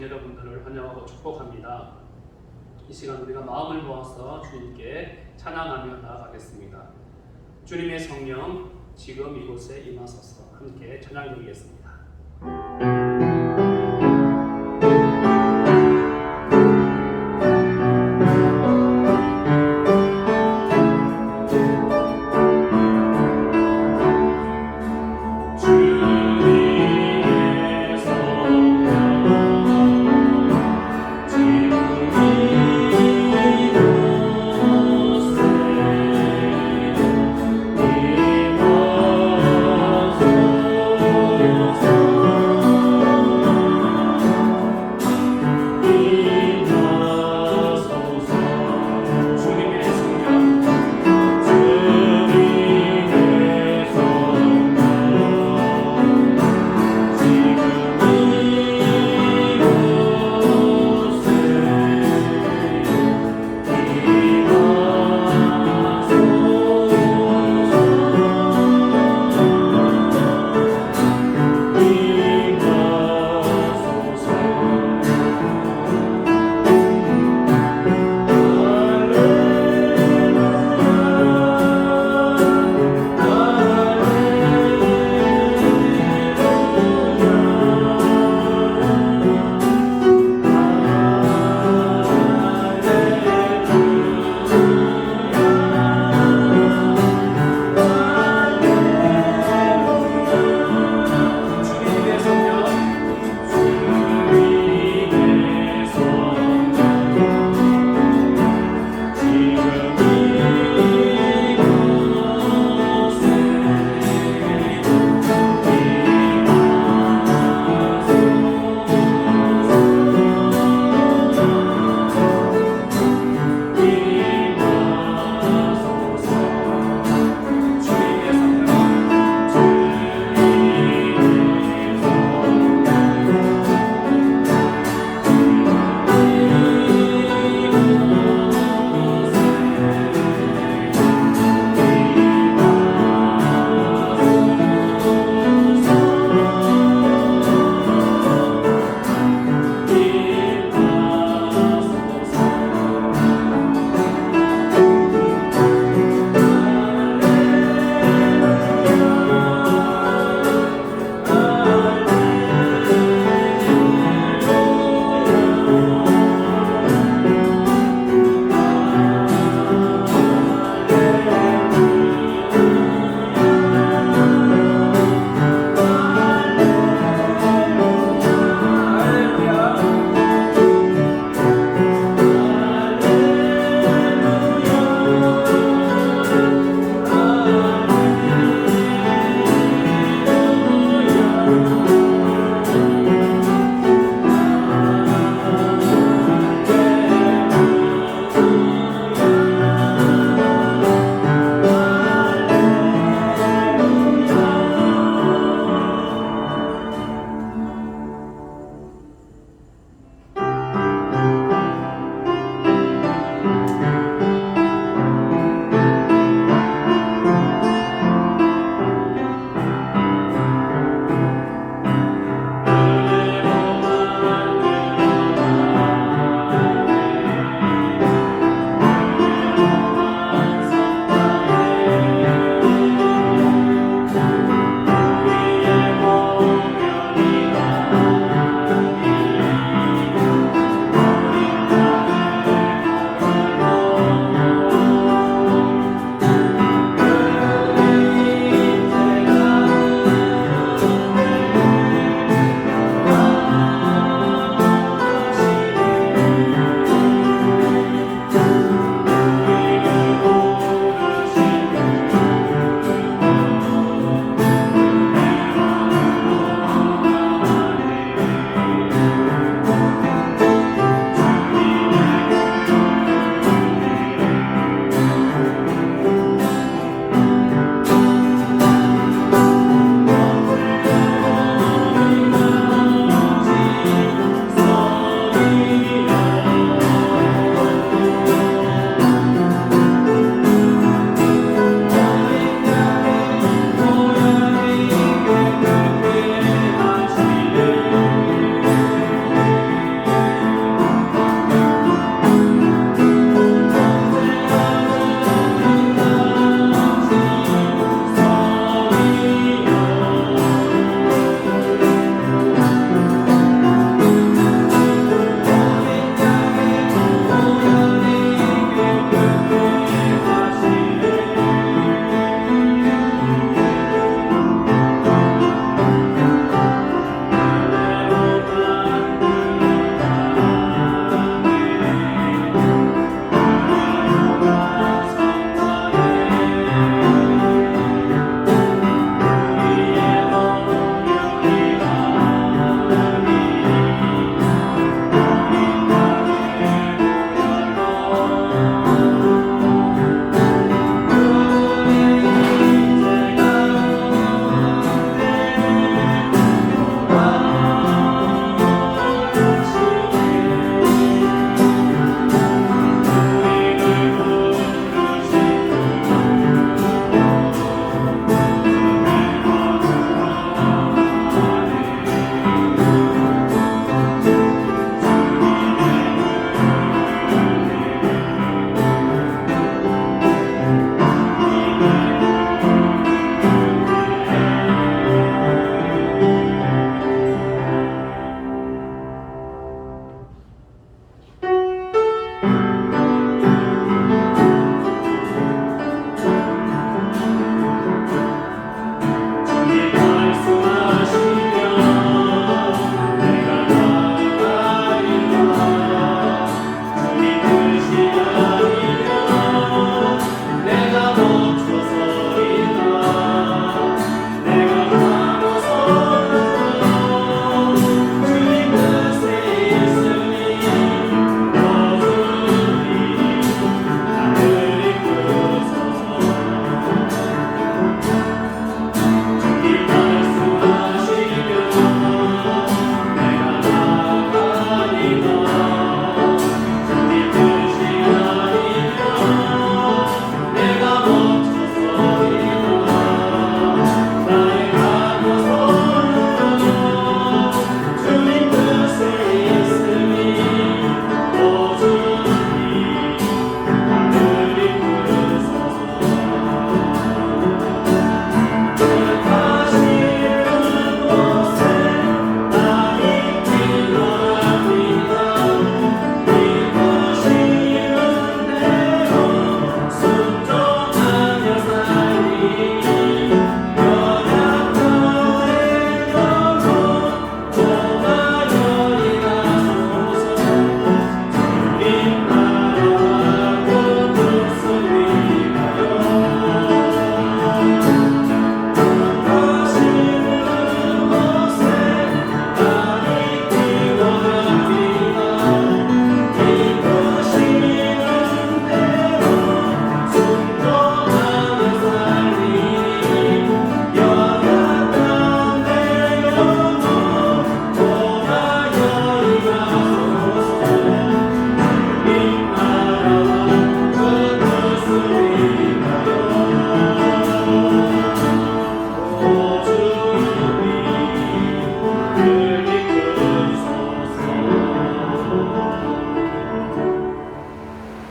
여러분들을 환영하고 축복합니다. 이 시간 우리가 마음을 모아서 주님께 찬양하며 나아가겠습니다. 주님의 성령 지금 이곳에 임하소서. 함께 찬양 드리겠습니다.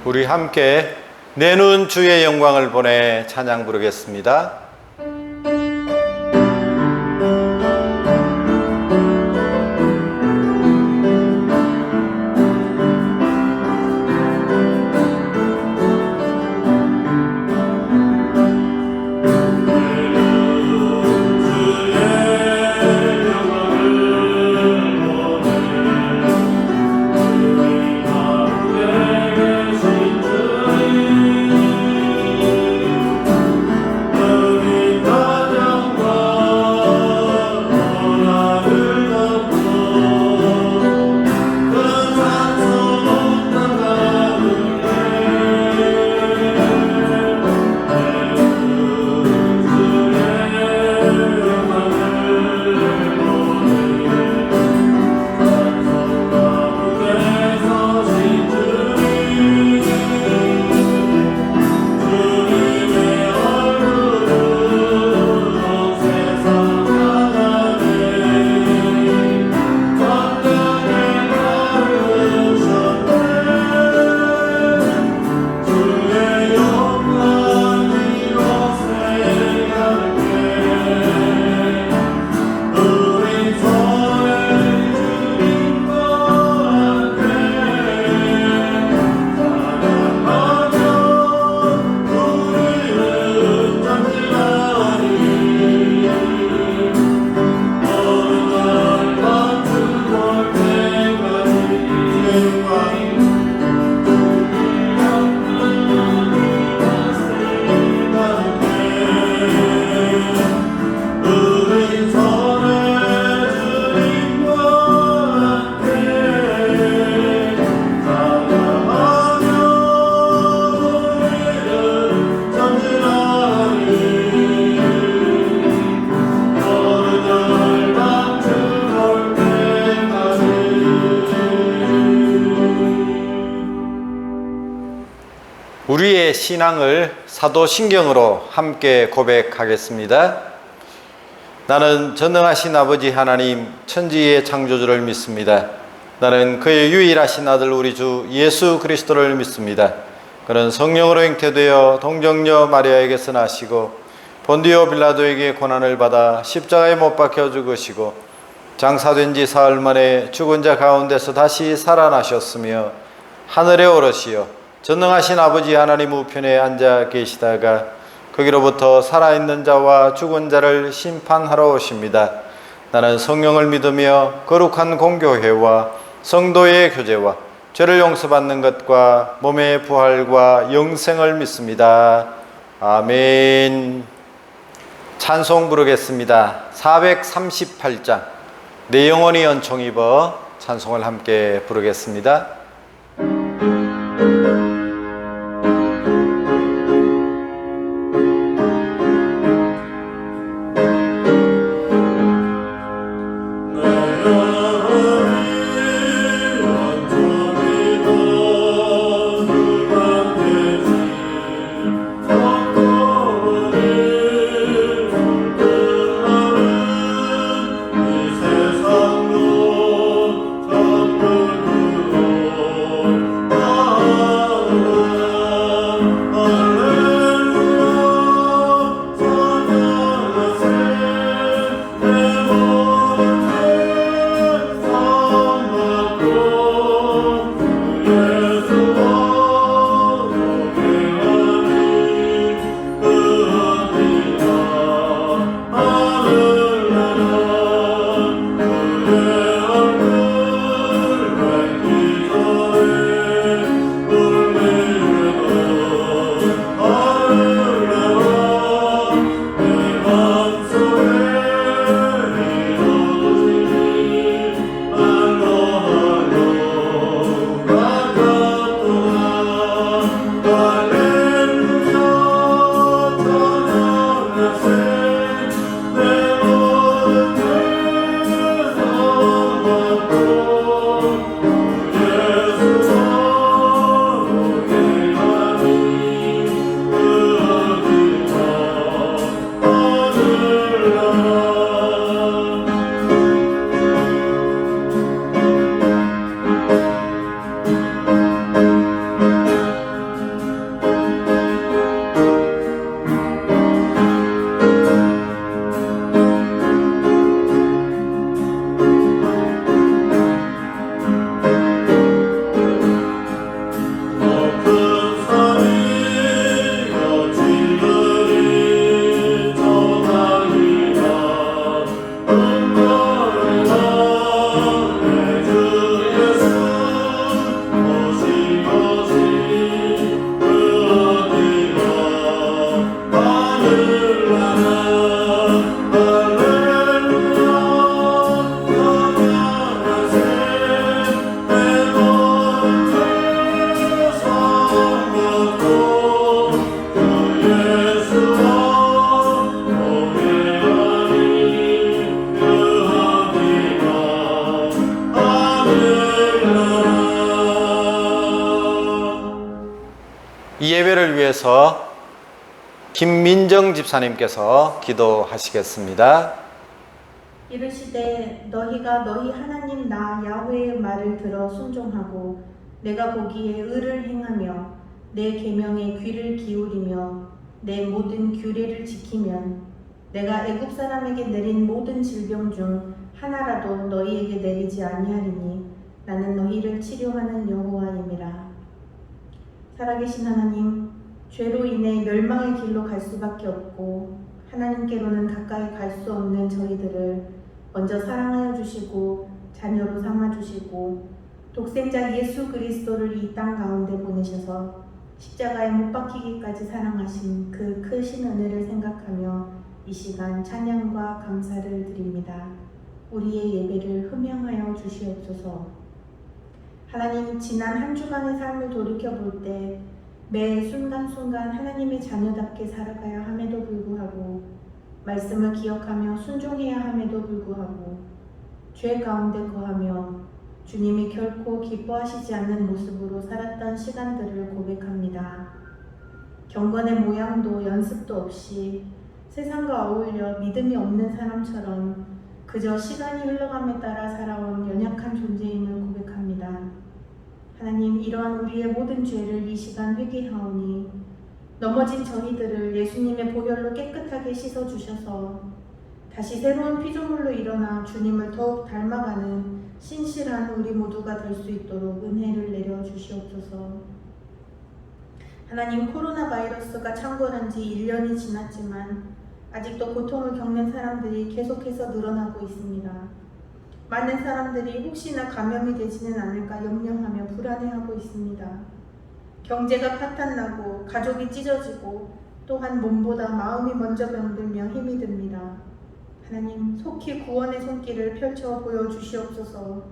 우리 함께 내 눈 주의 영광을 보내 찬양 부르겠습니다. 우리의 신앙을 사도신경으로 함께 고백하겠습니다. 나는 전능하신 아버지 하나님 천지의 창조주를 믿습니다. 나는 그의 유일하신 아들 우리 주 예수 그리스도를 믿습니다. 그는 성령으로 잉태되어 동정녀 마리아에게서 나시고 본디오 빌라도에게 고난을 받아 십자가에 못 박혀 죽으시고 장사된 지 사흘 만에 죽은 자 가운데서 다시 살아나셨으며 하늘에 오르시어 전능하신 아버지 하나님 우편에 앉아 계시다가 거기로부터 살아있는 자와 죽은 자를 심판하러 오십니다. 나는 성령을 믿으며 거룩한 공교회와 성도의 교제와 죄를 용서받는 것과 몸의 부활과 영생을 믿습니다. 아멘. 찬송 부르겠습니다. 438장 내 영혼이 연총 입어 찬송을 함께 부르겠습니다. 세상로 전부 이 예배를 위해서 김민정 집사님께서 기도하시겠습니다. 이르시되 너희가 너희 하나님 나 야훼의 말을 들어 순종하고 내가 보기에 의를 행하며 내 계명에 귀를 기울이며 내 모든 규례를 지키면 내가 애굽 사람에게 내린 모든 질병 중 하나라도 너희에게 내리지 아니하리니 나는 너희를 치료하는 여호와임이라. 살아계신 하나님, 죄로 인해 멸망의 길로 갈 수밖에 없고 하나님께로는 가까이 갈 수 없는 저희들을 먼저 사랑하여 주시고 자녀로 삼아 주시고 독생자 예수 그리스도를 이 땅 가운데 보내셔서 십자가에 못 박히기까지 사랑하신 그 크신 은혜를 생각하며 이 시간 찬양과 감사를 드립니다. 우리의 예배를 흠양하여 주시옵소서. 하나님, 지난 한 주간의 삶을 돌이켜볼 때 매 순간순간 하나님의 자녀답게 살아가야 함에도 불구하고 말씀을 기억하며 순종해야 함에도 불구하고 죄 가운데 거하며 주님이 결코 기뻐하시지 않는 모습으로 살았던 시간들을 고백합니다. 경건의 모양도 연습도 없이 세상과 어울려 믿음이 없는 사람처럼 그저 시간이 흘러감에 따라 살아온 연약한 존재임을 고백합니다. 하나님, 이러한 우리의 모든 죄를 이 시간 회개하오니 넘어진 저희들을 예수님의 보혈로 깨끗하게 씻어주셔서 다시 새로운 피조물로 일어나 주님을 더욱 닮아가는 신실한 우리 모두가 될 수 있도록 은혜를 내려주시옵소서. 하나님, 코로나 바이러스가 창궐한 지 1년이 지났지만 아직도 고통을 겪는 사람들이 계속해서 늘어나고 있습니다. 많은 사람들이 혹시나 감염이 되지는 않을까 염려하며 불안해하고 있습니다. 경제가 파탄나고 가족이 찢어지고 또한 몸보다 마음이 먼저 병들며 힘이 듭니다. 하나님, 속히 구원의 손길을 펼쳐 보여주시옵소서.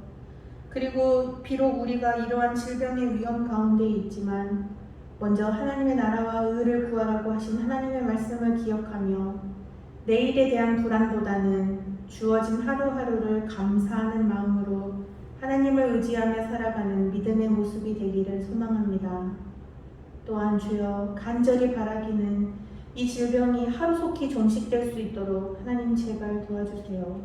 그리고 비록 우리가 이러한 질병의 위험 가운데 있지만 먼저 하나님의 나라와 의를 구하라고 하신 하나님의 말씀을 기억하며 내일에 대한 불안보다는 주어진 하루하루를 감사하는 마음으로 하나님을 의지하며 살아가는 믿음의 모습이 되기를 소망합니다. 또한 주여, 간절히 바라기는 이 질병이 하루속히 종식될 수 있도록 하나님 제발 도와주세요.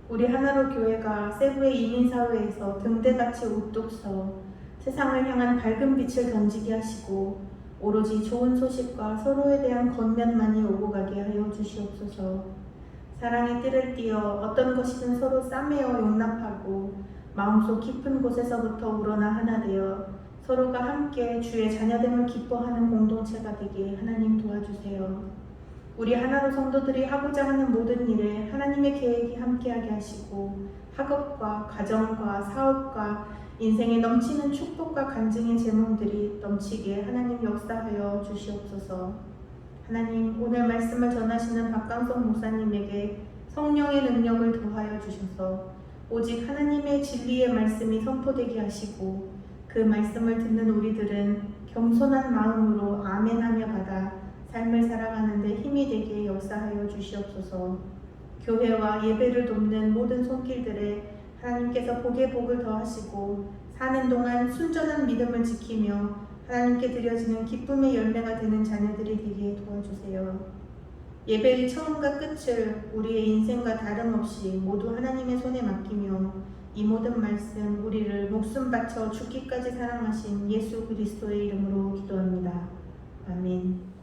우리 하나로 교회가 세부의 이민사회에서 등대같이 우뚝 서 세상을 향한 밝은 빛을 던지게 하시고 오로지 좋은 소식과 서로에 대한 권면만이 오고 가게 하여 주시옵소서. 사랑의 뜰을 띄어 어떤 것이든 서로 싸매어 용납하고 마음속 깊은 곳에서부터 우러나 하나 되어 서로가 함께 주의 자녀됨을 기뻐하는 공동체가 되게 하나님 도와주세요. 우리 하나로 성도들이 하고자 하는 모든 일에 하나님의 계획이 함께하게 하시고 학업과 가정과 사업과 인생에 넘치는 축복과 간증의 제목들이 넘치게 하나님 역사하여 주시옵소서. 하나님, 오늘 말씀을 전하시는 박강성 목사님에게 성령의 능력을 더하여 주셔서 오직 하나님의 진리의 말씀이 선포되게 하시고 그 말씀을 듣는 우리들은 겸손한 마음으로 아멘하며 받아 삶을 살아가는 데 힘이 되게 역사하여 주시옵소서. 교회와 예배를 돕는 모든 손길들에 하나님께서 복의 복을 더하시고 사는 동안 순전한 믿음을 지키며 하나님께 드려지는 기쁨의 열매가 되는 자녀들이 되게 도와주세요. 예배의 처음과 끝을 우리의 인생과 다름없이 모두 하나님의 손에 맡기며 이 모든 말씀 우리를 목숨 바쳐 죽기까지 사랑하신 예수 그리스도의 이름으로 기도합니다. 아멘.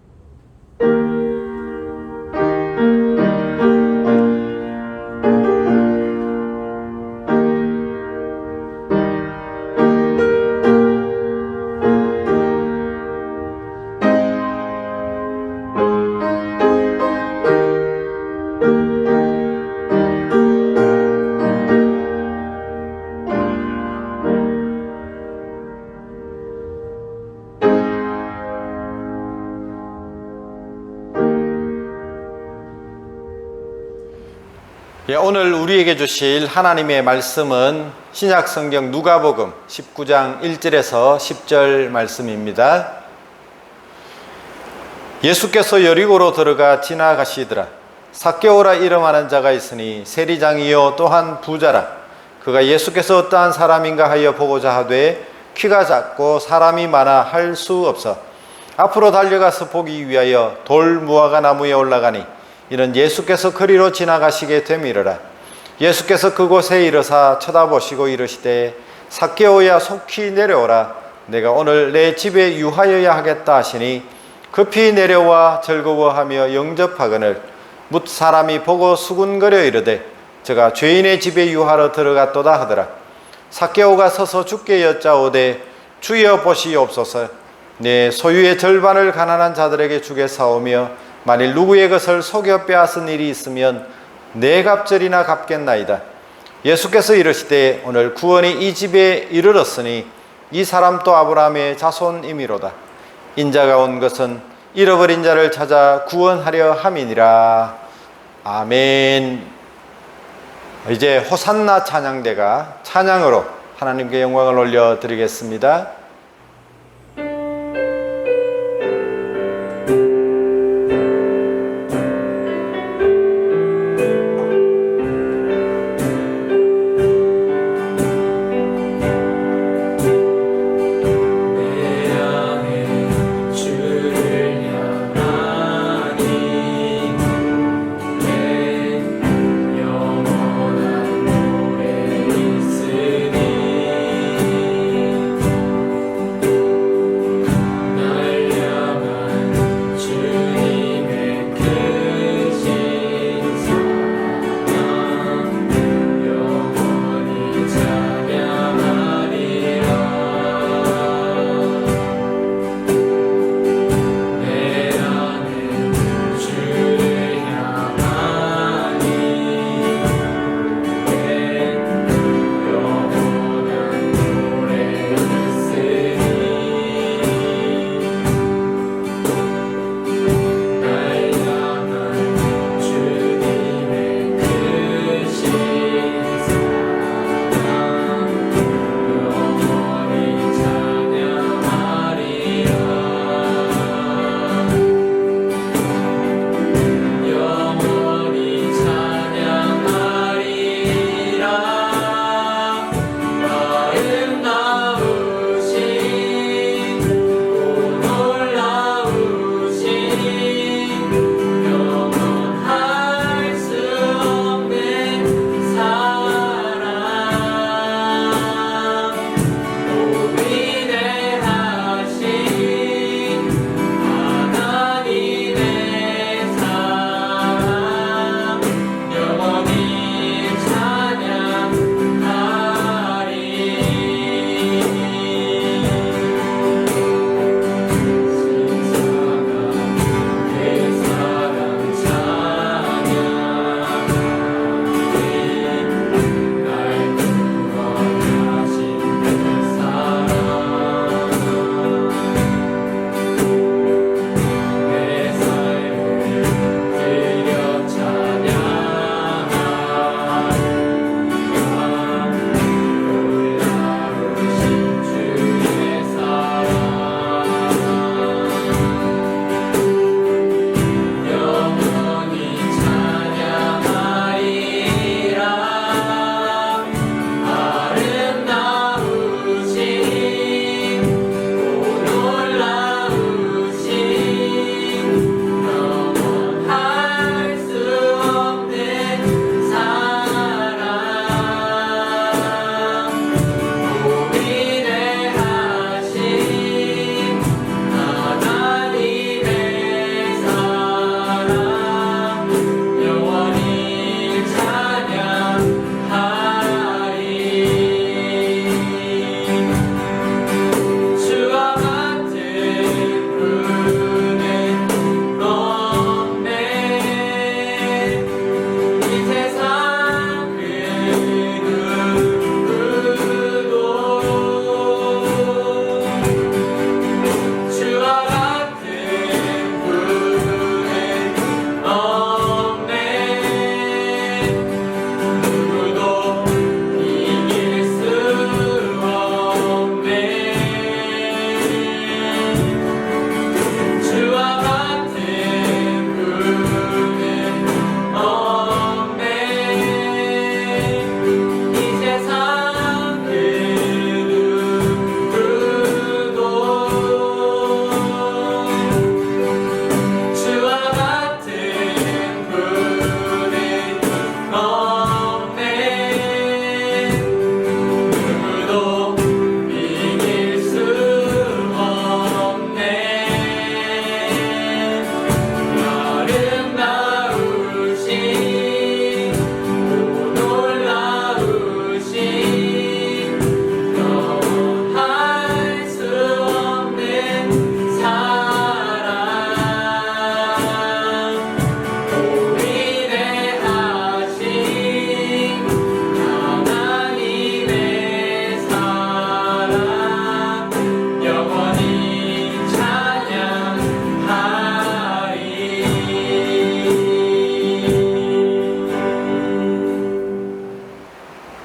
오늘 우리에게 주실 하나님의 말씀은 신약성경 누가복음 19장 1절에서 10절 말씀입니다. 예수께서 여리고로 들어가 지나가시더라. 삭개오라 이름하는 자가 있으니 세리장이요 또한 부자라. 그가 예수께서 어떠한 사람인가 하여 보고자 하되 키가 작고 사람이 많아 할 수 없어 앞으로 달려가서 보기 위하여 돌 무화과 나무에 올라가니 이는 예수께서 그리로 지나가시게 되미르라. 예수께서 그곳에 이르사 쳐다보시고 이르시되 삭개오야 속히 내려오라. 내가 오늘 내 집에 유하여야 하겠다 하시니 급히 내려와 즐거워하며 영접하거늘 뭇 사람이 보고 수군거려 이르되 저가 죄인의 집에 유하러 들어갔도다 하더라. 삭개오가 서서 주께 여짜오되 주여 보시옵소서. 내 소유의 절반을 가난한 자들에게 주겠사오며 만일 누구의 것을 속여 빼앗은 일이 있으면 네 갑절이나 갚겠나이다. 예수께서 이르시되 오늘 구원이 이 집에 이르렀으니 이 사람도 아브라함의 자손이미로다. 인자가 온 것은 잃어버린 자를 찾아 구원하려 함이니라. 아멘. 이제 호산나 찬양대가 찬양으로 하나님께 영광을 올려드리겠습니다. 영원한 노래 있으니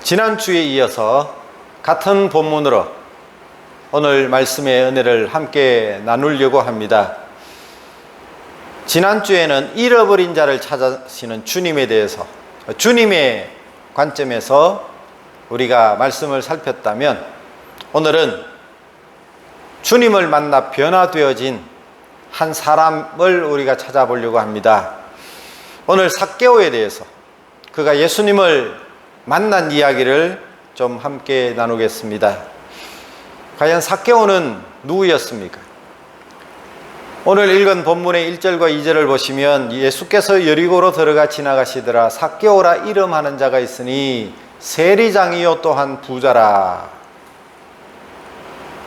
지난주에 이어서 같은 본문으로 오늘 말씀의 은혜를 함께 나누려고 합니다. 지난주에는 잃어버린 자를 찾으시는 주님에 대해서, 주님의 관점에서 우리가 말씀을 살폈다면, 오늘은 주님을 만나 변화되어진 한 사람을 우리가 찾아보려고 합니다. 오늘 삭개오에 대해서, 그가 예수님을 만난 이야기를 좀 함께 나누겠습니다. 과연 삭개오는 누구였습니까? 오늘 읽은 본문의 1절과 2절을 보시면, 예수께서 여리고로 들어가 지나가시더라. 삭개오라 이름하는 자가 있으니 세리장이요 또한 부자라.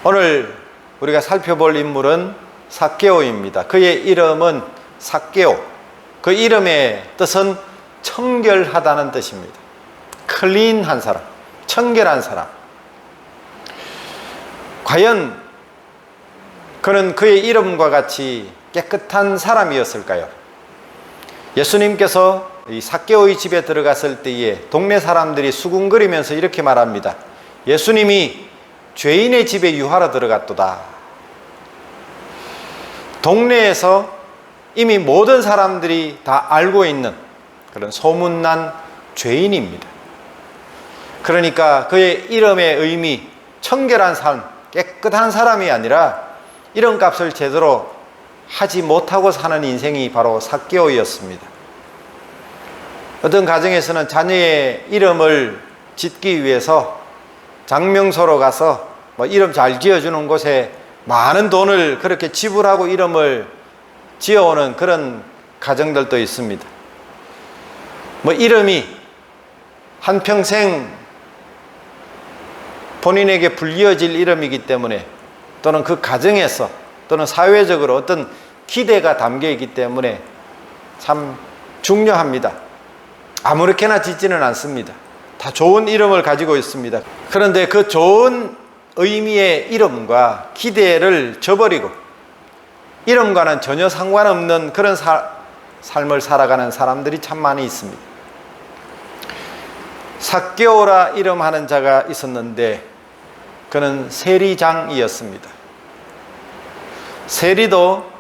오늘 우리가 살펴볼 인물은 삭개오입니다. 그의 이름은 삭개오. 그 이름의 뜻은 청결하다는 뜻입니다. 클린한 사람, 청결한 사람. 과연 그는 그의 이름과 같이 깨끗한 사람이었을까요? 예수님께서 이 삭개오의 집에 들어갔을 때에 동네 사람들이 수군거리면서 이렇게 말합니다. 예수님이 죄인의 집에 유하러 들어갔도다. 동네에서 이미 모든 사람들이 다 알고 있는 그런 소문난 죄인입니다. 그러니까 그의 이름의 의미, 청결한 삶, 깨끗한 사람이 아니라 이름값을 제대로 하지 못하고 사는 인생이 바로 삭개오였습니다. 어떤 가정에서는 자녀의 이름을 짓기 위해서 장명소로 가서 이름 잘 지어주는 곳에 많은 돈을 그렇게 지불하고 이름을 지어오는 그런 가정들도 있습니다. 이름이 한평생 본인에게 불리어질 이름이기 때문에, 또는 그 가정에서 또는 사회적으로 어떤 기대가 담겨 있기 때문에 참 중요합니다. 아무렇게나 짓지는 않습니다. 다 좋은 이름을 가지고 있습니다. 그런데 그 좋은 의미의 이름과 기대를 저버리고 이름과는 전혀 상관없는 그런 삶을 살아가는 사람들이 참 많이 있습니다. 삭개오라 이름하는 자가 있었는데 그는 세리장이었습니다. 세리도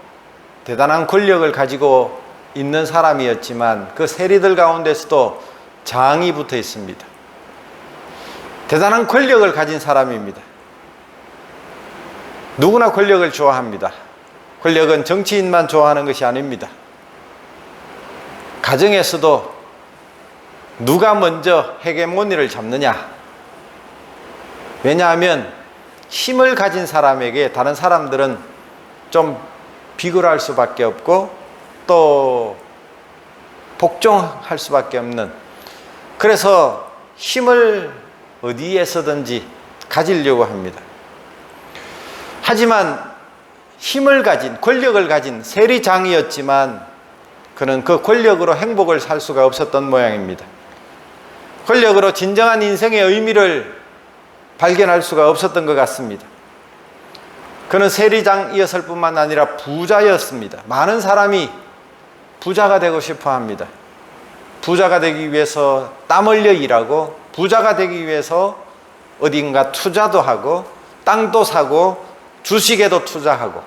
대단한 권력을 가지고 있는 사람이었지만 그 세리들 가운데서도 장이 붙어 있습니다. 대단한 권력을 가진 사람입니다. 누구나 권력을 좋아합니다. 권력은 정치인만 좋아하는 것이 아닙니다. 가정에서도 누가 먼저 헤게모니를 잡느냐. 왜냐하면 힘을 가진 사람에게 다른 사람들은 좀 비굴할 수밖에 없고 또 복종할 수밖에 없는, 그래서 힘을 어디에서든지 가지려고 합니다. 하지만 힘을 가진, 권력을 가진 세리장이었지만 그는 그 권력으로 행복을 살 수가 없었던 모양입니다. 권력으로 진정한 인생의 의미를 발견할 수가 없었던 것 같습니다. 그는 세리장이었을 뿐만 아니라 부자였습니다. 많은 사람이 부자가 되고 싶어 합니다. 부자가 되기 위해서 땀 흘려 일하고, 부자가 되기 위해서 어딘가 투자도 하고, 땅도 사고, 주식에도 투자하고.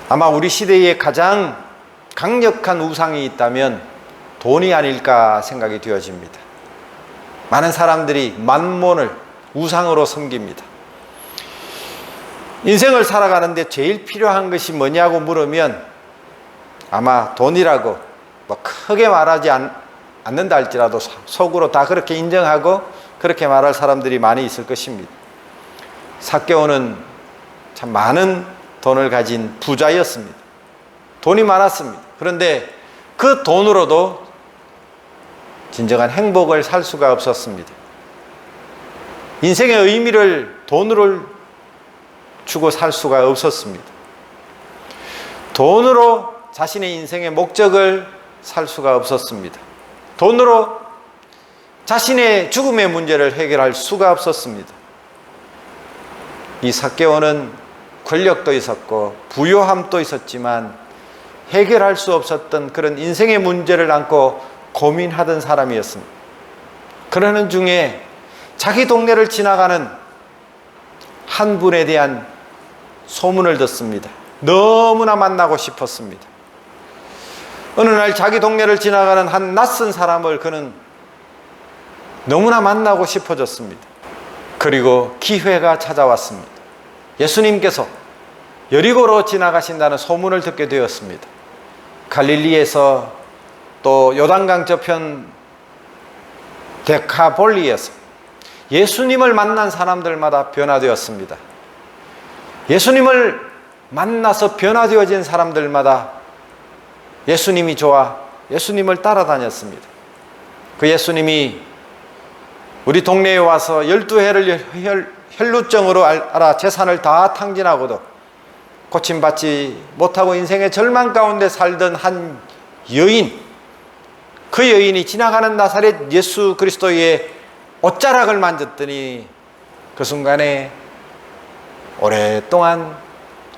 아마 우리 시대에 가장 강력한 우상이 있다면 돈이 아닐까 생각이 되어집니다. 많은 사람들이 만몬을 우상으로 섬깁니다. 인생을 살아가는데 제일 필요한 것이 뭐냐고 물으면 아마 돈이라고 크게 말하지 않는다 할지라도 속으로 다 그렇게 인정하고 그렇게 말할 사람들이 많이 있을 것입니다. 삭개오는 참 많은 돈을 가진 부자였습니다. 돈이 많았습니다. 그런데 그 돈으로도 진정한 행복을 살 수가 없었습니다. 인생의 의미를 돈으로 주고 살 수가 없었습니다. 돈으로 자신의 인생의 목적을 살 수가 없었습니다. 돈으로 자신의 죽음의 문제를 해결할 수가 없었습니다. 이 삭개오는 권력도 있었고 부요함도 있었지만 해결할 수 없었던 그런 인생의 문제를 안고 고민하던 사람이었습니다. 그러는 중에 자기 동네를 지나가는 한 분에 대한 소문을 듣습니다. 너무나 만나고 싶었습니다. 어느 날 자기 동네를 지나가는 한 낯선 사람을 그는 너무나 만나고 싶어졌습니다. 그리고 기회가 찾아왔습니다. 예수님께서 여리고로 지나가신다는 소문을 듣게 되었습니다. 갈릴리에서 또 요단강 저편 데카볼리에서 예수님을 만난 사람들마다 변화되었습니다. 예수님을 만나서 변화되어진 사람들마다 예수님이 좋아 예수님을 따라다녔습니다. 그 예수님이 우리 동네에 와서 12해를 혈루증으로 알아 재산을 다 탕진하고도 고침받지 못하고 인생의 절망 가운데 살던 한 여인, 그 여인이 지나가는 나사렛 예수 그리스도의 옷자락을 만졌더니 그 순간에 오랫동안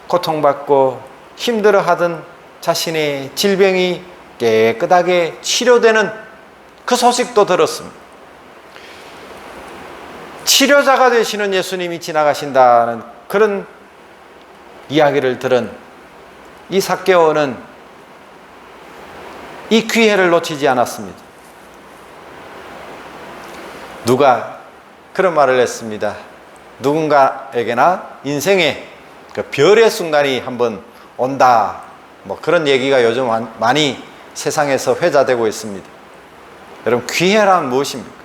고통받고 힘들어하던 자신의 질병이 깨끗하게 치료되는 그 소식도 들었습니다. 치료자가 되시는 예수님이 지나가신다는 그런 이야기를 들은 이 삭개오는 이 기회를 놓치지 않았습니다. 누가 그런 말을 했습니다. 누군가에게나 인생의 그 별의 순간이 한번 온다. 뭐 그런 얘기가 요즘 많이 세상에서 회자되고 있습니다. 여러분, 기회란 무엇입니까?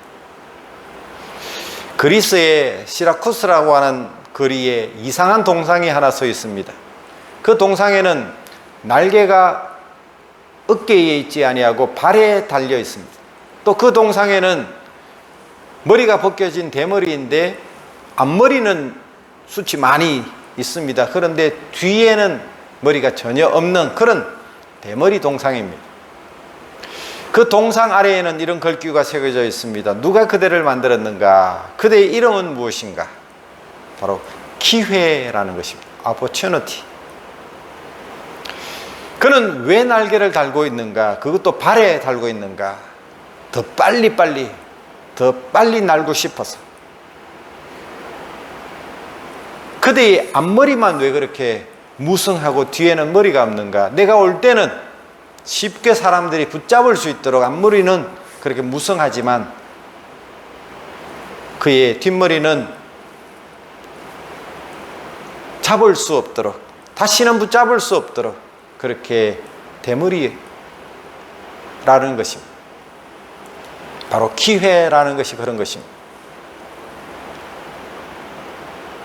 그리스의 시라쿠스라고 하는 거리에 이상한 동상이 하나 서 있습니다. 그 동상에는 날개가 어깨에 있지 아니하고 발에 달려 있습니다. 또 그 동상에는 머리가 벗겨진 대머리인데 앞머리는 숱이 많이 있습니다. 그런데 뒤에는 머리가 전혀 없는 그런 대머리 동상입니다. 그 동상 아래에는 이런 글귀가 새겨져 있습니다. 누가 그대를 만들었는가? 그대의 이름은 무엇인가? 바로 기회라는 것입니다. opportunity. 그는 왜 날개를 달고 있는가? 그것도 발에 달고 있는가? 더 빨리 날고 싶어서. 그대의 앞머리만 왜 그렇게 무성하고 뒤에는 머리가 없는가? 내가 올 때는 쉽게 사람들이 붙잡을 수 있도록 앞머리는 그렇게 무성하지만 그의 뒷머리는 잡을 수 없도록, 다시는 붙잡을 수 없도록 그렇게 대머리라는 것입니다. 바로 기회라는 것이 그런 것입니다.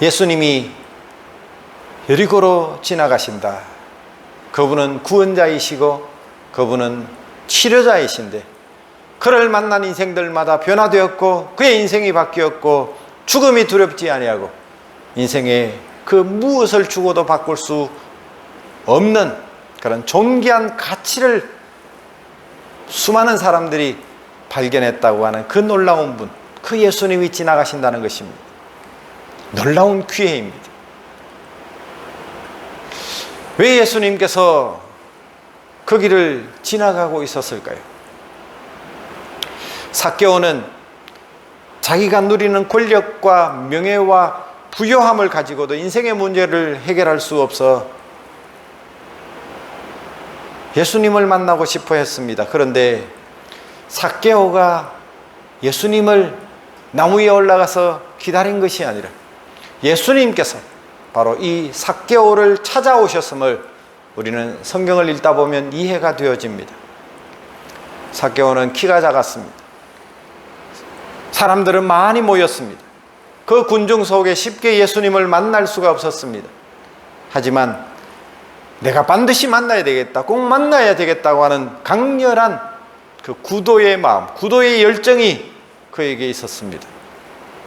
예수님이 여리고로 지나가신다. 그분은 구원자이시고 그분은 치료자이신데 그를 만난 인생들마다 변화되었고 그의 인생이 바뀌었고 죽음이 두렵지 아니하고 인생의 그 무엇을 주고도 바꿀 수 없는 그런 존귀한 가치를 수많은 사람들이 발견했다고 하는 그 놀라운 분, 그 예수님이 지나가신다는 것입니다. 놀라운 기회입니다. 왜 예수님께서 그 길을 지나가고 있었을까요? 삭개오는 자기가 누리는 권력과 명예와 부요함을 가지고도 인생의 문제를 해결할 수 없어 예수님을 만나고 싶어 했습니다. 그런데 삭개오가 예수님을 나무 위에 올라가서 기다린 것이 아니라 예수님께서 바로 이 삭개오를 찾아오셨음을 우리는 성경을 읽다 보면 이해가 되어집니다. 삭개오는 키가 작았습니다. 사람들은 많이 모였습니다. 그 군중 속에 쉽게 예수님을 만날 수가 없었습니다. 하지만 내가 반드시 만나야 되겠다, 꼭 만나야 되겠다고 하는 강렬한 그 구도의 마음, 구도의 열정이 그에게 있었습니다.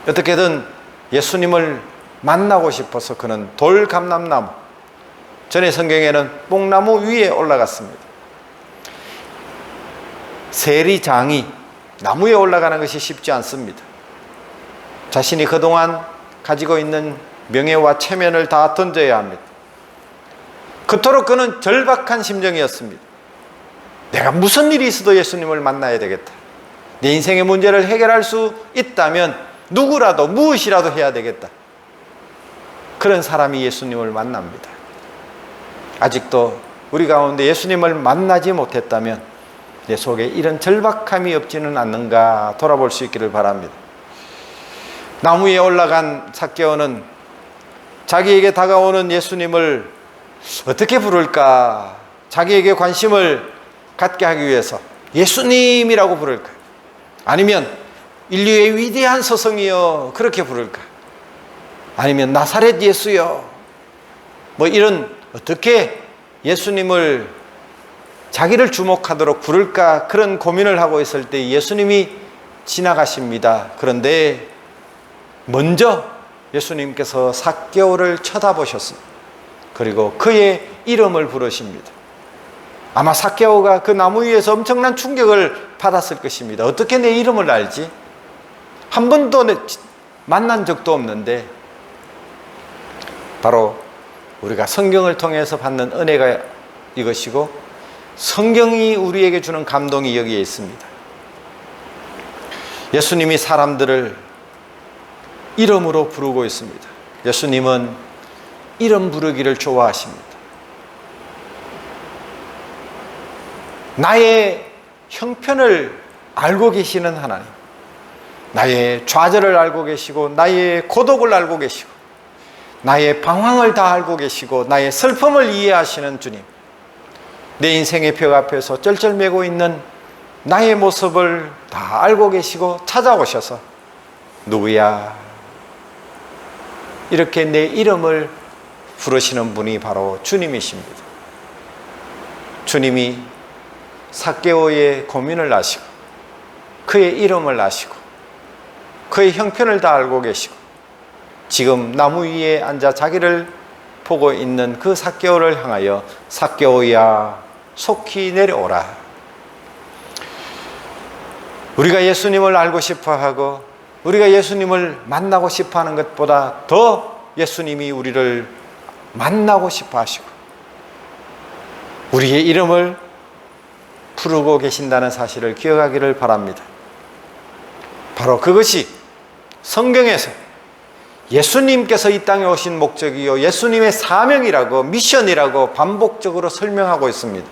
어떻게든 예수님을 만나고 싶어서 그는 돌감람나무, 전에 성경에는 뽕나무 위에 올라갔습니다. 세리장이 나무에 올라가는 것이 쉽지 않습니다. 자신이 그동안 가지고 있는 명예와 체면을 다 던져야 합니다. 그토록 그는 절박한 심정이었습니다. 내가 무슨 일이 있어도 예수님을 만나야 되겠다. 내 인생의 문제를 해결할 수 있다면 누구라도 무엇이라도 해야 되겠다. 그런 사람이 예수님을 만납니다. 아직도 우리 가운데 예수님을 만나지 못했다면 내 속에 이런 절박함이 없지는 않는가 돌아볼 수 있기를 바랍니다. 나무 위에 올라간 삭개오는 자기에게 다가오는 예수님을 어떻게 부를까? 자기에게 관심을 갖게 하기 위해서 예수님이라고 부를까? 아니면 인류의 위대한 스승이여 그렇게 부를까? 아니면 나사렛 예수여 뭐 이런 어떻게 예수님을 자기를 주목하도록 부를까? 그런 고민을 하고 있을 때 예수님이 지나가십니다. 그런데 먼저 예수님께서 삭개오를 쳐다보셨습니다. 그리고 그의 이름을 부르십니다. 아마 삭개오가 그 나무 위에서 엄청난 충격을 받았을 것입니다. 어떻게 내 이름을 알지? 한 번도 만난 적도 없는데 바로 우리가 성경을 통해서 받는 은혜가 이것이고 성경이 우리에게 주는 감동이 여기에 있습니다. 예수님이 사람들을 이름으로 부르고 있습니다. 예수님은 이름 부르기를 좋아하십니다. 나의 형편을 알고 계시는 하나님, 나의 좌절을 알고 계시고 나의 고독을 알고 계시고 나의 방황을 다 알고 계시고 나의 슬픔을 이해하시는 주님, 내 인생의 벽 앞에서 쩔쩔매고 있는 나의 모습을 다 알고 계시고 찾아오셔서 누구야? 이렇게 내 이름을 부르시는 분이 바로 주님이십니다. 주님이 삭개오의 고민을 아시고 그의 이름을 아시고 그의 형편을 다 알고 계시고 지금 나무 위에 앉아 자기를 보고 있는 그 삭개오를 향하여 삭개오야 속히 내려오라. 우리가 예수님을 알고 싶어하고 우리가 예수님을 만나고 싶어하는 것보다 더 예수님이 우리를 만나고 싶어 하시고 우리의 이름을 부르고 계신다는 사실을 기억하기를 바랍니다. 바로 그것이 성경에서 예수님께서 이 땅에 오신 목적이요 예수님의 사명이라고 미션이라고 반복적으로 설명하고 있습니다.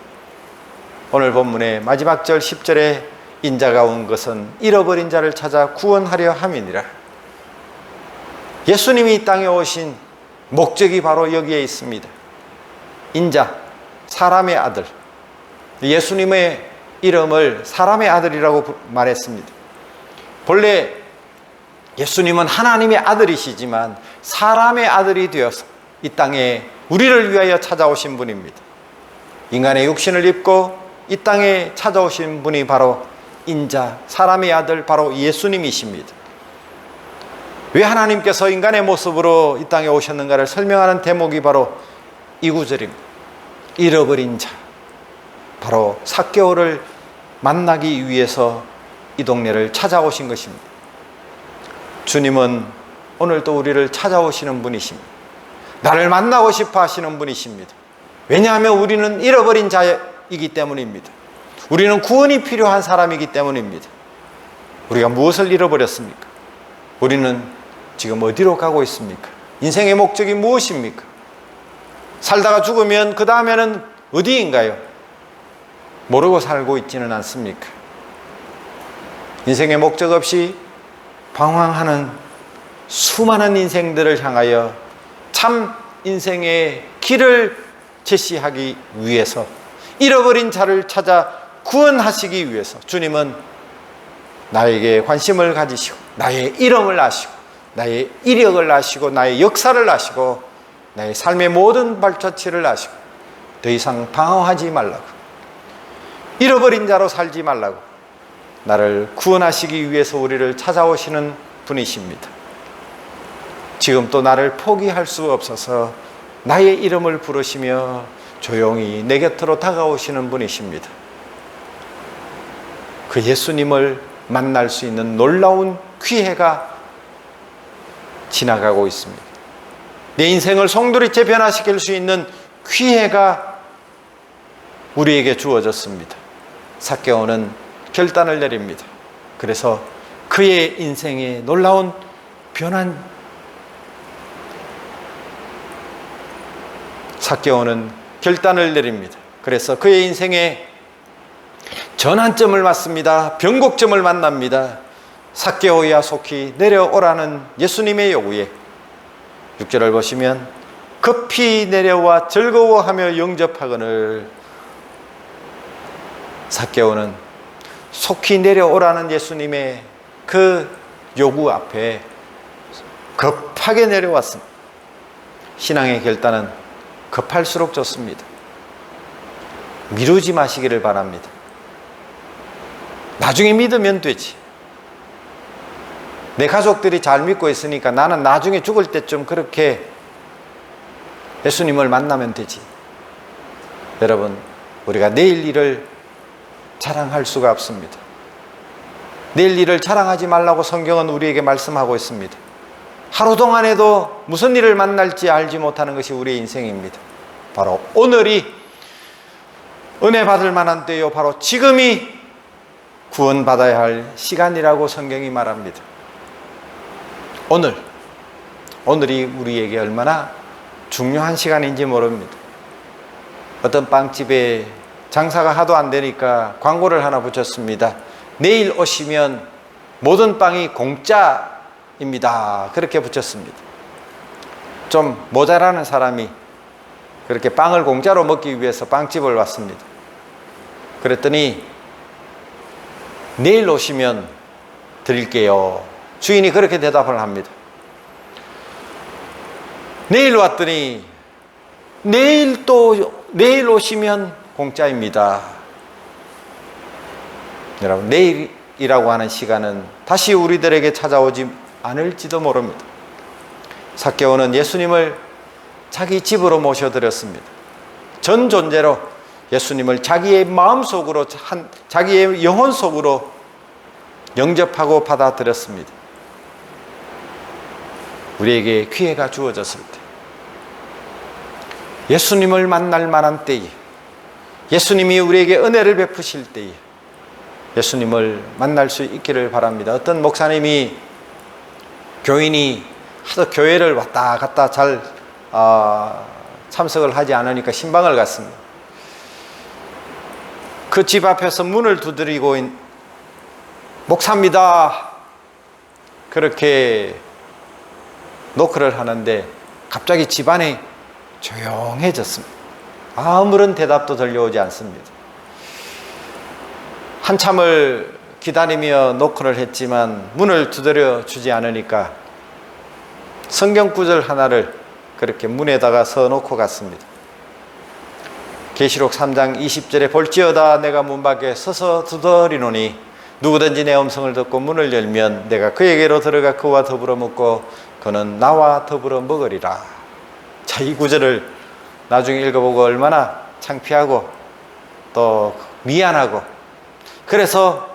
오늘 본문의 마지막 절 10절에 인자가 온 것은 잃어버린 자를 찾아 구원하려 함이니라. 예수님이 이 땅에 오신 목적이 바로 여기에 있습니다. 인자, 사람의 아들. 예수님의 이름을 사람의 아들이라고 말했습니다. 본래 예수님은 하나님의 아들이시지만 사람의 아들이 되어서 이 땅에 우리를 위하여 찾아오신 분입니다. 인간의 육신을 입고 이 땅에 찾아오신 분이 바로 인자, 사람의 아들, 바로 예수님이십니다. 왜 하나님께서 인간의 모습으로 이 땅에 오셨는가를 설명하는 대목이 바로 이 구절입니다. 잃어버린 자, 바로 삭개오를 만나기 위해서 이 동네를 찾아오신 것입니다. 주님은 오늘도 우리를 찾아오시는 분이십니다. 나를 만나고 싶어 하시는 분이십니다. 왜냐하면 우리는 잃어버린 자이기 때문입니다. 우리는 구원이 필요한 사람이기 때문입니다. 우리가 무엇을 잃어버렸습니까? 우리는 지금 어디로 가고 있습니까? 인생의 목적이 무엇입니까? 살다가 죽으면 그 다음에는 어디인가요? 모르고 살고 있지는 않습니까? 인생의 목적 없이 방황하는 수많은 인생들을 향하여 참 인생의 길을 제시하기 위해서 잃어버린 자를 찾아 구원하시기 위해서 주님은 나에게 관심을 가지시고 나의 이름을 아시고 나의 이력을 아시고 나의 역사를 아시고 나의 삶의 모든 발자취를 아시고 더 이상 방황하지 말라고, 잃어버린 자로 살지 말라고 나를 구원하시기 위해서 우리를 찾아오시는 분이십니다. 지금 또 나를 포기할 수 없어서 나의 이름을 부르시며 조용히 내 곁으로 다가오시는 분이십니다. 그 예수님을 만날 수 있는 놀라운 기회가 지나가고 있습니다. 내 인생을 송두리째 변화시킬 수 있는 기회가 우리에게 주어졌습니다. 삭개오는 결단을 내립니다. 그래서 그의 인생에 놀라운 변한 삭개오는 결단을 내립니다. 그래서 그의 인생에 전환점을 맞습니다. 변곡점을 만납니다. 삭개오야 속히 내려오라는 예수님의 요구에 6절을 보시면 급히 내려와 즐거워하며 영접하거늘. 삭개오는 속히 내려오라는 예수님의 그 요구 앞에 급하게 내려왔습니다. 신앙의 결단은 급할수록 좋습니다. 미루지 마시기를 바랍니다. 나중에 믿으면 되지. 내 가족들이 잘 믿고 있으니까 나는 나중에 죽을 때쯤 그렇게 예수님을 만나면 되지. 여러분, 우리가 내일 일을 자랑할 수가 없습니다. 내일 일을 자랑하지 말라고 성경은 우리에게 말씀하고 있습니다. 하루 동안에도 무슨 일을 만날지 알지 못하는 것이 우리의 인생입니다. 바로 오늘이 은혜 받을 만한 때요, 바로 지금이 구원받아야 할 시간이라고 성경이 말합니다. 오늘이 우리에게 얼마나 중요한 시간인지 모릅니다. 어떤 빵집에 장사가 하도 안 되니까 광고를 하나 붙였습니다. 내일 오시면 모든 빵이 공짜입니다. 그렇게 붙였습니다. 좀 모자라는 사람이 그렇게 빵을 공짜로 먹기 위해서 빵집을 왔습니다. 그랬더니 내일 오시면 드릴게요. 주인이 그렇게 대답을 합니다. 내일 왔더니 내일 오시면 공짜입니다. 여러분, 내일이라고 하는 시간은 다시 우리들에게 찾아오지 않을지도 모릅니다. 삭개오는 예수님을 자기 집으로 모셔드렸습니다. 전 존재로 예수님을 자기의 마음속으로, 자기의 영혼 속으로 영접하고 받아들였습니다. 우리에게 기회가 주어졌을 때, 예수님을 만날 만한 때에, 예수님이 우리에게 은혜를 베푸실 때에 예수님을 만날 수 있기를 바랍니다. 어떤 목사님이 교인이 하도 교회를 왔다 갔다 잘 참석을 하지 않으니까 신방을 갔습니다. 그 집 앞에서 문을 두드리고 목사입니다. 그렇게 노크를 하는데 갑자기 집안이 조용해졌습니다. 아무런 대답도 들려오지 않습니다. 한참을 기다리며 노크를 했지만 문을 두드려 주지 않으니까 성경 구절 하나를 그렇게 문에다가 써놓고 갔습니다. 계시록 3장 20절에 볼지어다 내가 문 밖에 서서 두드리노니 누구든지 내 음성을 듣고 문을 열면 내가 그에게로 들어가 그와 더불어 먹고 그는 나와 더불어 먹으리라. 자, 이 구절을 나중에 읽어보고 얼마나 창피하고 또 미안하고, 그래서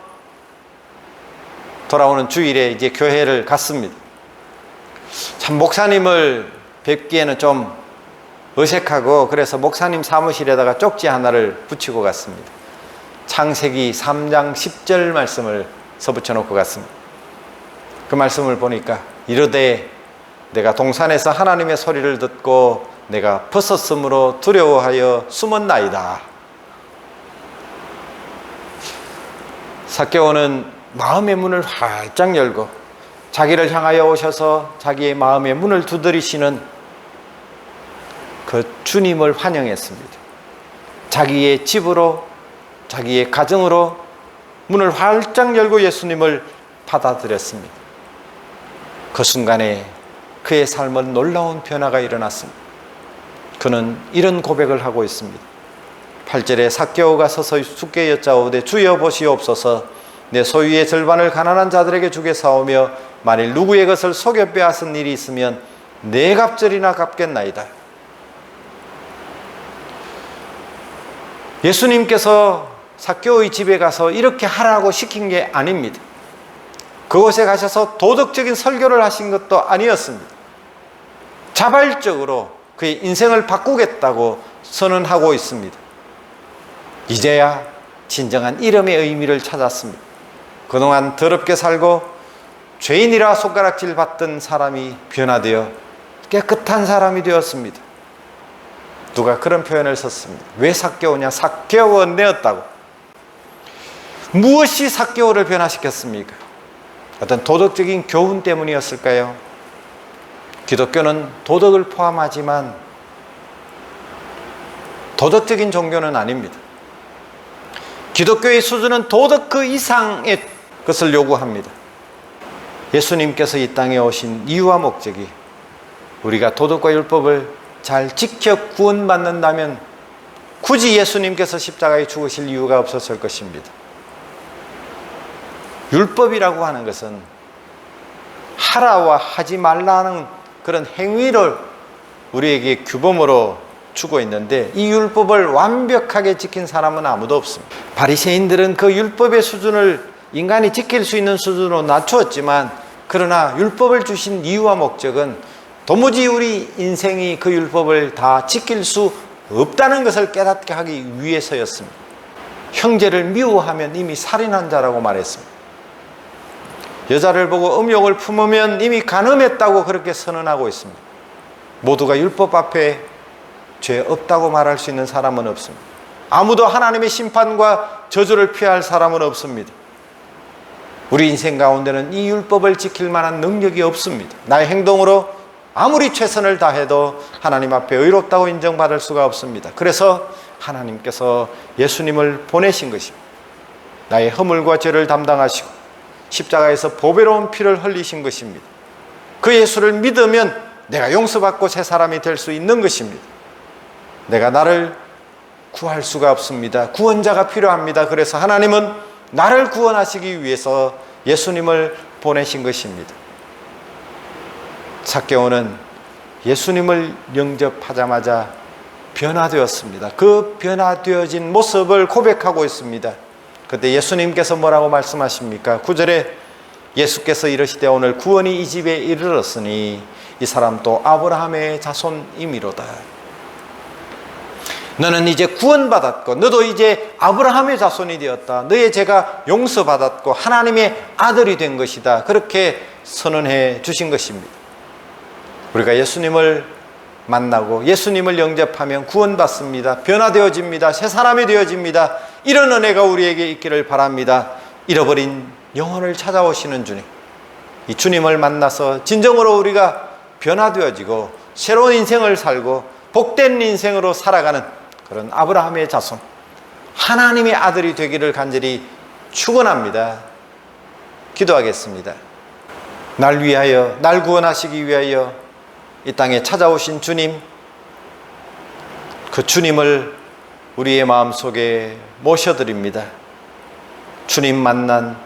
돌아오는 주일에 이제 교회를 갔습니다. 참 목사님을 뵙기에는 좀 어색하고, 그래서 목사님 사무실에다가 쪽지 하나를 붙이고 갔습니다. 창세기 3장 10절 말씀을 써붙여 놓고 갔습니다. 그 말씀을 보니까 이르되 내가 동산에서 하나님의 소리를 듣고 내가 벗었으므로 두려워하여 숨었나이다. 삭개오는 마음의 문을 활짝 열고 자기를 향하여 오셔서 자기의 마음의 문을 두드리시는 그 주님을 환영했습니다. 자기의 집으로, 자기의 가정으로 문을 활짝 열고 예수님을 받아들였습니다. 그 순간에 그의 삶은 놀라운 변화가 일어났습니다. 그는 이런 고백을 하고 있습니다. 8절에 삭개오가 서서 주께 여짜오되 주여 보시옵소서, 내 소유의 절반을 가난한 자들에게 주겠사오며 만일 누구의 것을 속여 빼앗은 일이 있으면 네 갑절이나 갚겠나이다. 예수님께서 삭개오의 집에 가서 이렇게 하라고 시킨 게 아닙니다. 그곳에 가셔서 도덕적인 설교를 하신 것도 아니었습니다. 자발적으로 그의 인생을 바꾸겠다고 선언하고 있습니다. 이제야 진정한 이름의 의미를 찾았습니다. 그동안 더럽게 살고 죄인이라 손가락질 받던 사람이 변화되어 깨끗한 사람이 되었습니다. 누가 그런 표현을 썼습니다. 왜 삭개오냐? 삭개오내었다고. 무엇이 삭개오를 변화시켰습니까? 어떤 도덕적인 교훈 때문이었을까요? 기독교는 도덕을 포함하지만 도덕적인 종교는 아닙니다. 기독교의 수준은 도덕 그 이상의 것을 요구합니다. 예수님께서 이 땅에 오신 이유와 목적이 우리가 도덕과 율법을 잘 지켜 구원받는다면 굳이 예수님께서 십자가에 죽으실 이유가 없었을 것입니다. 율법이라고 하는 것은 하라와 하지 말라는 그런 행위를 우리에게 규범으로 주고 있는데 이 율법을 완벽하게 지킨 사람은 아무도 없습니다. 바리새인들은 그 율법의 수준을 인간이 지킬 수 있는 수준으로 낮추었지만 그러나 율법을 주신 이유와 목적은 도무지 우리 인생이 그 율법을 다 지킬 수 없다는 것을 깨닫게 하기 위해서였습니다. 형제를 미워하면 이미 살인한 자라고 말했습니다. 여자를 보고 음욕을 품으면 이미 간음했다고 그렇게 선언하고 있습니다. 모두가 율법 앞에 죄 없다고 말할 수 있는 사람은 없습니다. 아무도 하나님의 심판과 저주를 피할 사람은 없습니다. 우리 인생 가운데는 이 율법을 지킬 만한 능력이 없습니다. 나의 행동으로 아무리 최선을 다해도 하나님 앞에 의롭다고 인정받을 수가 없습니다. 그래서 하나님께서 예수님을 보내신 것입니다. 나의 허물과 죄를 담당하시고 십자가에서 보배로운 피를 흘리신 것입니다. 그 예수를 믿으면 내가 용서받고 새 사람이 될 수 있는 것입니다. 내가 나를 구할 수가 없습니다. 구원자가 필요합니다. 그래서 하나님은 나를 구원하시기 위해서 예수님을 보내신 것입니다. 삭개오는 예수님을 영접하자마자 변화되었습니다. 그 변화되어진 모습을 고백하고 있습니다. 그때 예수님께서 뭐라고 말씀하십니까? 9절에 예수께서 이르시되 오늘 구원이 이 집에 이르렀으니 이 사람도 아브라함의 자손임이로다. 너는 이제 구원받았고 너도 이제 아브라함의 자손이 되었다. 너의 죄가 용서받았고 하나님의 아들이 된 것이다. 그렇게 선언해 주신 것입니다. 우리가 예수님을 만나고 예수님을 영접하면 구원받습니다. 변화되어집니다. 새 사람이 되어집니다. 이런 은혜가 우리에게 있기를 바랍니다. 잃어버린 영혼을 찾아오시는 주님, 이 주님을 만나서 진정으로 우리가 변화되어지고 새로운 인생을 살고 복된 인생으로 살아가는 그런 아브라함의 자손, 하나님의 아들이 되기를 간절히 축원합니다. 기도하겠습니다. 날 위하여, 날 구원하시기 위하여 이 땅에 찾아오신 주님, 그 주님을 우리의 마음속에 모셔드립니다. 주님 만난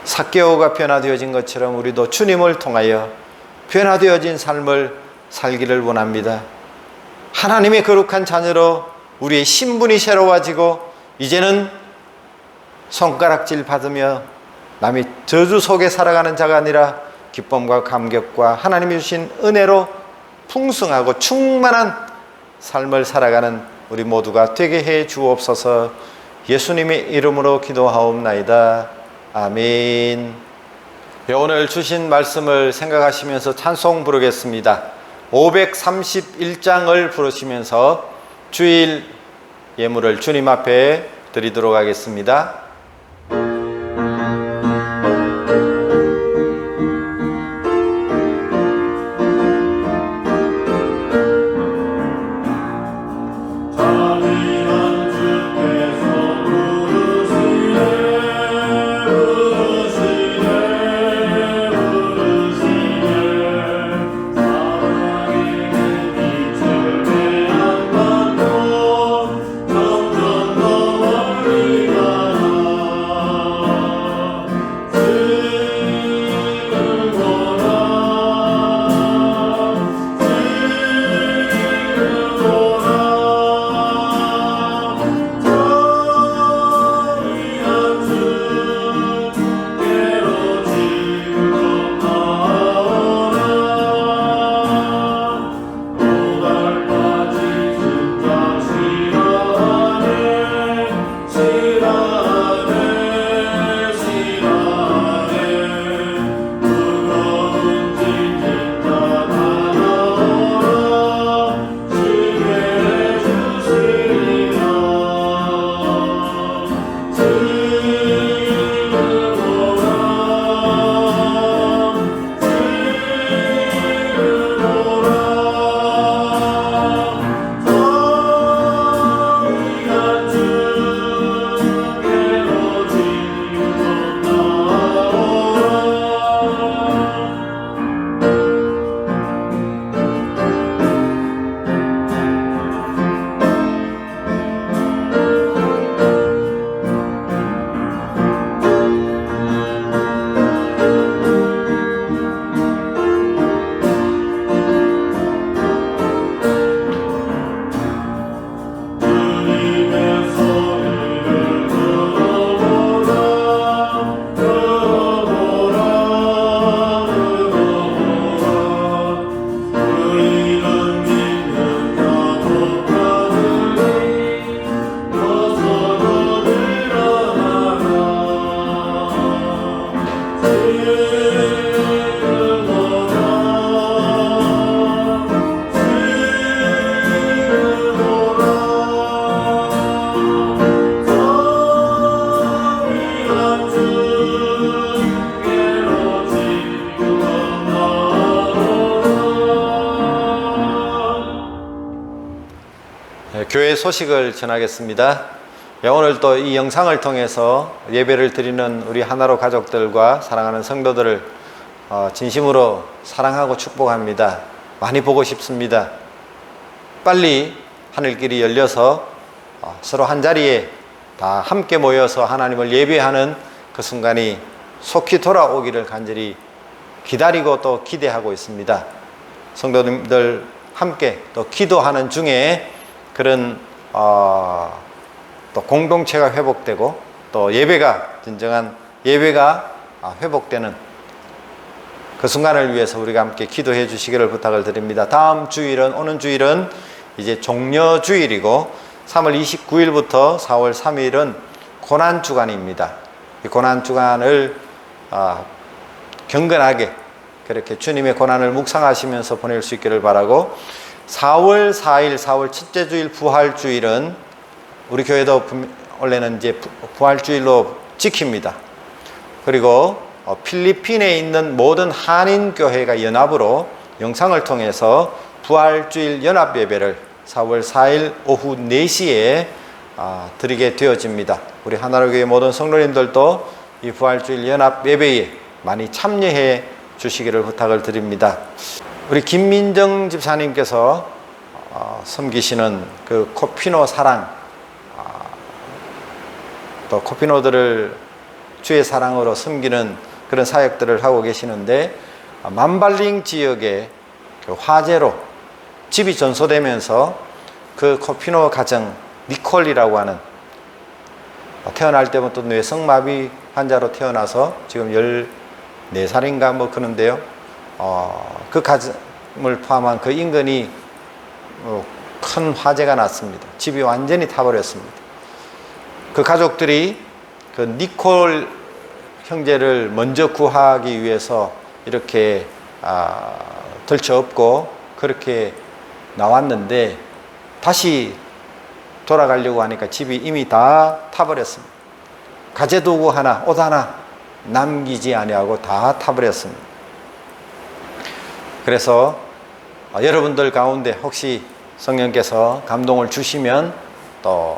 삭개오가 변화되어진 것처럼 우리도 주님을 통하여 변화되어진 삶을 살기를 원합니다. 하나님의 거룩한 자녀로 우리의 신분이 새로워지고 이제는 손가락질 받으며 남의 저주 속에 살아가는 자가 아니라 기쁨과 감격과 하나님이 주신 은혜로 풍성하고 충만한 삶을 살아가는 우리 모두가 되게 해 주옵소서. 예수님의 이름으로 기도하옵나이다. 아멘. 오늘 주신 말씀을 생각하시면서 찬송 부르겠습니다. 531장을 부르시면서 주일 예물을 주님 앞에 드리도록 하겠습니다. 점점 더 멀리 가라. 교회 소식을 전하겠습니다. 오늘 또 이 영상을 통해서 예배를 드리는 우리 하나로 가족들과 사랑하는 성도들을 진심으로 사랑하고 축복합니다. 많이 보고 싶습니다. 빨리 하늘길이 열려서 서로 한 자리에 다 함께 모여서 하나님을 예배하는 그 순간이 속히 돌아오기를 간절히 기다리고 또 기대하고 있습니다. 성도님들 함께 또 기도하는 중에 그런 또 공동체가 회복되고 또 예배가 진정한 예배가 회복되는 그 순간을 위해서 우리가 함께 기도해 주시기를 부탁을 드립니다. 다음 주일은 오는 주일은 이제 종려주일이고 3월 29일부터 4월 3일은 고난주간입니다. 이 고난주간을 경건하게 그렇게 주님의 고난을 묵상하시면서 보낼 수 있기를 바라고 4월 4일 4월 첫째 주일 부활주일은 우리 교회도 원래는 이제 부활주일로 지킵니다. 그리고 필리핀에 있는 모든 한인교회가 연합으로 영상을 통해서 부활주일 연합예배를 4월 4일 오후 4시에 드리게 되어집니다. 우리 하나로교회 모든 성도님들도 이 부활주일 연합예배에 많이 참여해 주시기를 부탁을 드립니다. 우리 김민정 집사님께서 섬기시는 그 코피노 사랑, 또 코피노들을 주의 사랑으로 섬기는 그런 사역들을 하고 계시는데 만발링 지역의 그 화재로 집이 전소되면서 그 코피노 가정 니콜이라고 하는 태어날 때부터 뇌성마비 환자로 태어나서 지금 14살인가 뭐 그런데요. 그 가정을 포함한 그 인근이 큰 화재가 났습니다. 집이 완전히 타버렸습니다. 그 가족들이 그 니콜 형제를 먼저 구하기 위해서 이렇게 들쳐업고 그렇게 나왔는데 다시 돌아가려고 하니까 집이 이미 다 타버렸습니다. 가재도구 하나, 옷 하나 남기지 아니하고 다 타버렸습니다. 그래서 여러분들 가운데 혹시 성령께서 감동을 주시면 또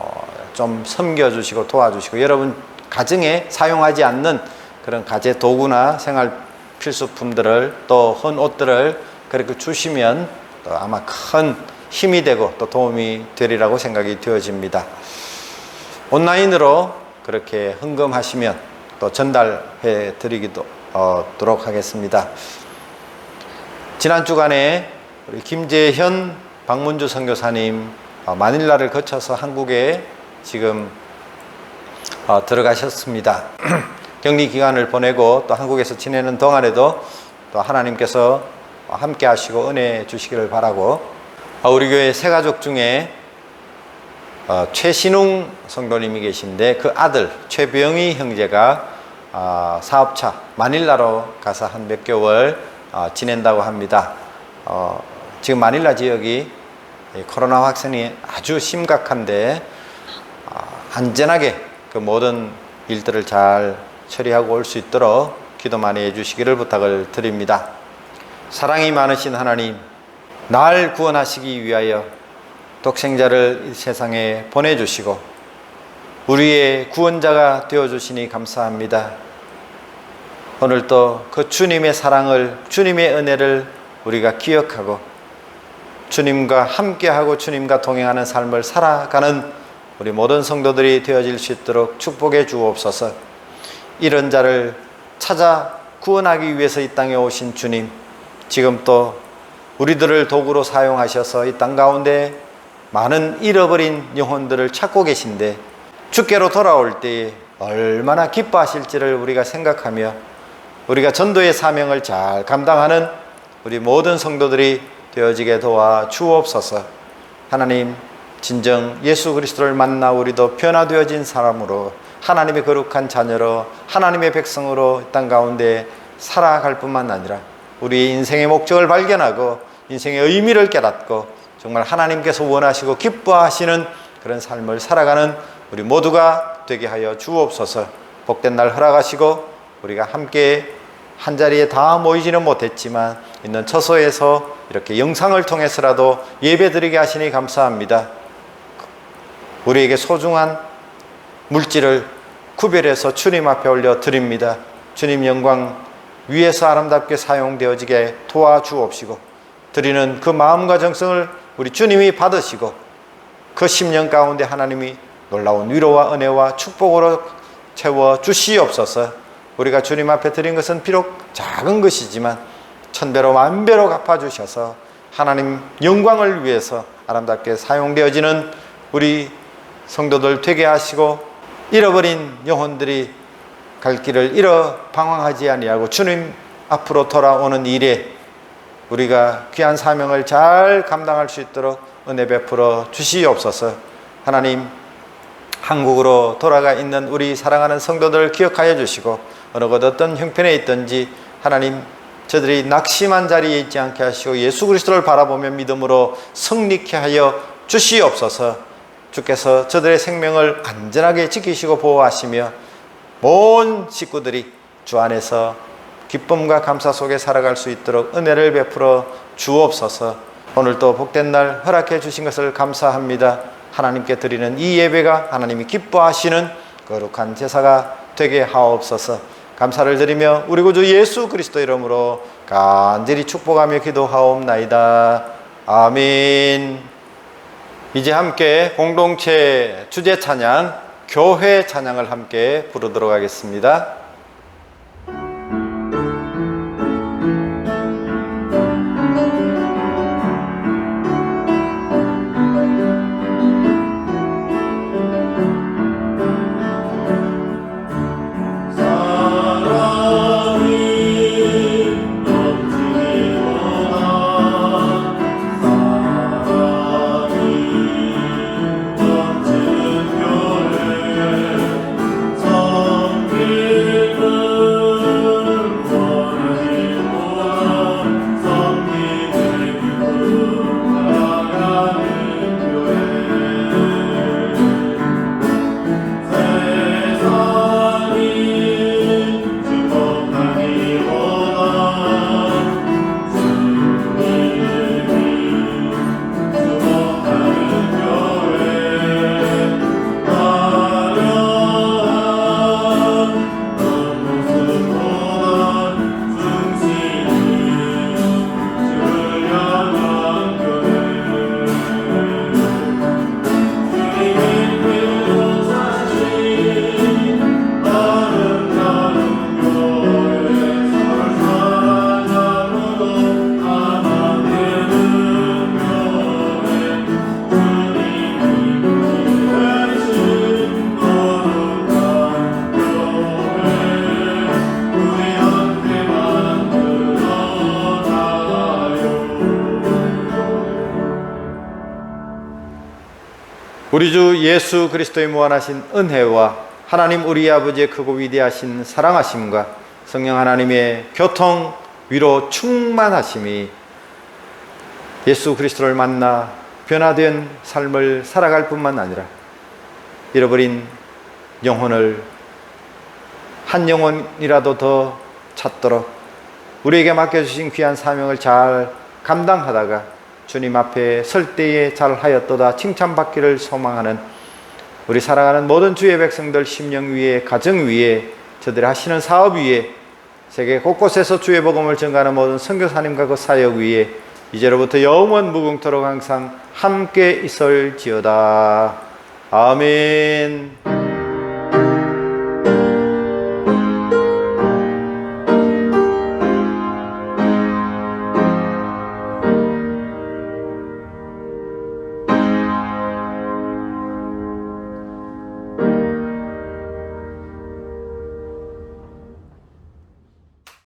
좀 섬겨주시고 도와주시고 여러분 가정에 사용하지 않는 그런 가재 도구나 생활 필수품들을 또 헌 옷들을 그렇게 주시면 또 아마 큰 힘이 되고 또 도움이 되리라고 생각이 되어집니다. 온라인으로 그렇게 헌금하시면 또 전달해 드리도록 하겠습니다. 지난 주간에 우리 김재현 박문주 선교사님 마닐라를 거쳐서 한국에 지금 들어가셨습니다. 격리 기간을 보내고 또 한국에서 지내는 동안에도 또 하나님께서 함께 하시고 은혜 주시기를 바라고 우리 교회 세 가족 중에 최신웅 성도님이 계신데 그 아들 최병희 형제가 사업차 마닐라로 가서 한 몇 개월 지낸다고 합니다. 지금 마닐라 지역이 코로나 확산이 아주 심각한데 안전하게 그 모든 일들을 잘 처리하고 올 수 있도록 기도 많이 해주시기를 부탁을 드립니다. 사랑이 많으신 하나님, 날 구원하시기 위하여 독생자를 이 세상에 보내주시고 우리의 구원자가 되어주시니 감사합니다. 오늘도 그 주님의 사랑을, 주님의 은혜를 우리가 기억하고 주님과 함께하고 주님과 동행하는 삶을 살아가는 우리 모든 성도들이 되어질 수 있도록 축복해 주옵소서. 이런 자를 찾아 구원하기 위해서 이 땅에 오신 주님, 지금 또 우리들을 도구로 사용하셔서 이 땅 가운데 많은 잃어버린 영혼들을 찾고 계신데 주께로 돌아올 때에 얼마나 기뻐하실지를 우리가 생각하며 우리가 전도의 사명을 잘 감당하는 우리 모든 성도들이 되어지게 도와 주옵소서. 하나님, 진정 예수 그리스도를 만나 우리도 변화되어진 사람으로 하나님의 거룩한 자녀로 하나님의 백성으로 이 땅 가운데 살아갈 뿐만 아니라 우리의 인생의 목적을 발견하고 인생의 의미를 깨닫고 정말 하나님께서 원하시고 기뻐하시는 그런 삶을 살아가는 우리 모두가 되게 하여 주옵소서. 복된 날 허락하시고 우리가 함께 한자리에 다 모이지는 못했지만 있는 처소에서 이렇게 영상을 통해서라도 예배드리게 하시니 감사합니다. 우리에게 소중한 물질을 구별해서 주님 앞에 올려 드립니다. 주님 영광 위에서 아름답게 사용되어지게 도와주옵시고, 드리는 그 마음과 정성을 우리 주님이 받으시고, 그 10년 가운데 하나님이 놀라운 위로와 은혜와 축복으로 채워 주시옵소서. 우리가 주님 앞에 드린 것은 비록 작은 것이지만 1000배로 10,000배로 갚아주셔서 하나님 영광을 위해서 아름답게 사용되어지는 우리 성도들 되게 하시고, 잃어버린 영혼들이 갈 길을 잃어 방황하지 아니하고 주님 앞으로 돌아오는 일에 우리가 귀한 사명을 잘 감당할 수 있도록 은혜 베풀어 주시옵소서. 하나님, 한국으로 돌아가 있는 우리 사랑하는 성도들 기억하여 주시고, 어느 것 어떤 형편에 있든지 하나님, 저들이 낙심한 자리에 있지 않게 하시고 예수 그리스도를 바라보며 믿음으로 승리케 하여 주시옵소서. 주께서 저들의 생명을 안전하게 지키시고 보호하시며 모든 식구들이 주 안에서 기쁨과 감사 속에 살아갈 수 있도록 은혜를 베풀어 주옵소서. 오늘도 복된 날 허락해 주신 것을 감사합니다. 하나님께 드리는 이 예배가 하나님이 기뻐하시는 거룩한 제사가 되게 하옵소서. 감사를 드리며 우리 구주 예수 그리스도 이름으로 간절히 축복하며 기도하옵나이다. 아멘. 이제 함께 공동체 주제 찬양, 교회 찬양을 함께 부르도록 하겠습니다. 우리 주 예수 그리스도의 무한하신 은혜와 하나님 우리 아버지의 크고 위대하신 사랑하심과 성령 하나님의 교통, 위로 충만하심이 예수 그리스도를 만나 변화된 삶을 살아갈 뿐만 아니라 잃어버린 영혼을 한 영혼이라도 더 찾도록 우리에게 맡겨주신 귀한 사명을 잘 감당하다가 주님 앞에 설 때에 잘하였도다 칭찬받기를 소망하는 우리 사랑하는 모든 주의 백성들 심령 위에, 가정 위에, 저들이 하시는 사업 위에, 세계 곳곳에서 주의 복음을 전가하는 모든 선교사님과 그 사역 위에 이제로부터 영원 무궁토록 항상 함께 있을지어다. 아멘.